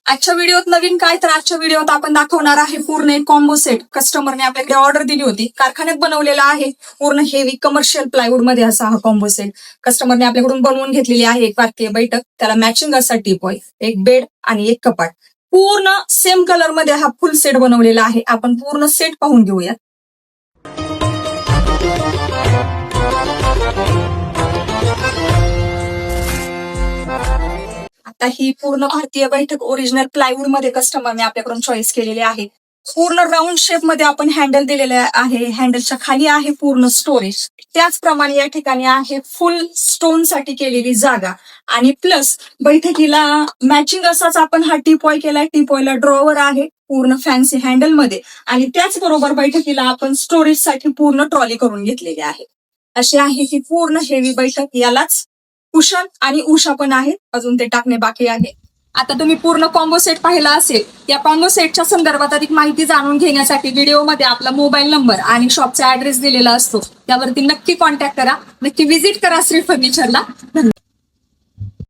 आजच्या व्हिडिओत नवीन काय तर आजच्या व्हिडिओत आपण दाखवणार आहे पूर्ण एक कॉम्बो सेट. कस्टमरने आपल्याकडे ऑर्डर दिली होती, कारखान्यात बनवलेला आहे. पूर्ण हेवी कमर्शियल प्लायवूड मध्ये असा हा कॉम्बो सेट कस्टमरने आपल्याकडून बनवून घेतलेली आहे. एक भारतीय बैठक, त्याला मॅचिंग असा टीपॉय, एक बेड आणि एक कपाट. पूर्ण सेम कलर मध्ये हा फुल सेट बनवलेला आहे. आपण पूर्ण सेट पाहून घेऊयात. आता ही पूर्ण भारतीय बैठक ओरिजिनल प्लायवूड मध्ये कस्टमरने आपल्याकडून चॉईस केलेली आहे. पूर्ण राऊंड शेप मध्ये आपण हँडल दिलेले आहे. हँडलच्या खाली आहे पूर्ण स्टोरेज. त्याचप्रमाणे या ठिकाणी आहे फुल स्टोन साठी केलेली जागा आणि प्लस बैठकीला मॅचिंग असाच आपण हा टीपॉय केलाय. टीपॉयला ड्रॉवर आहे पूर्ण फॅन्सी हँडल मध्ये आणि त्याचबरोबर बैठकीला आपण स्टोरेज साठी पूर्ण ट्रॉली करून घेतलेली आहे. अशी आहे ही पूर्ण हेवी बैठक. यालाच कुशन आणि उषा पण आहेत, अजून ते टाकणे बाकी आहे. आता तुम्ही पूर्ण कॉम्बो सेट पाहिला असेल. या कॉम्बो सेटच्या संदर्भात अधिक माहिती जाणून घेण्यासाठी व्हिडिओमध्ये आपला मोबाईल नंबर आणि शॉपचा ऍड्रेस दिलेला असतो. त्यावरती नक्की कॉन्टॅक्ट करा, नक्की व्हिजिट करा श्री फर्निचरला. धन्यवाद.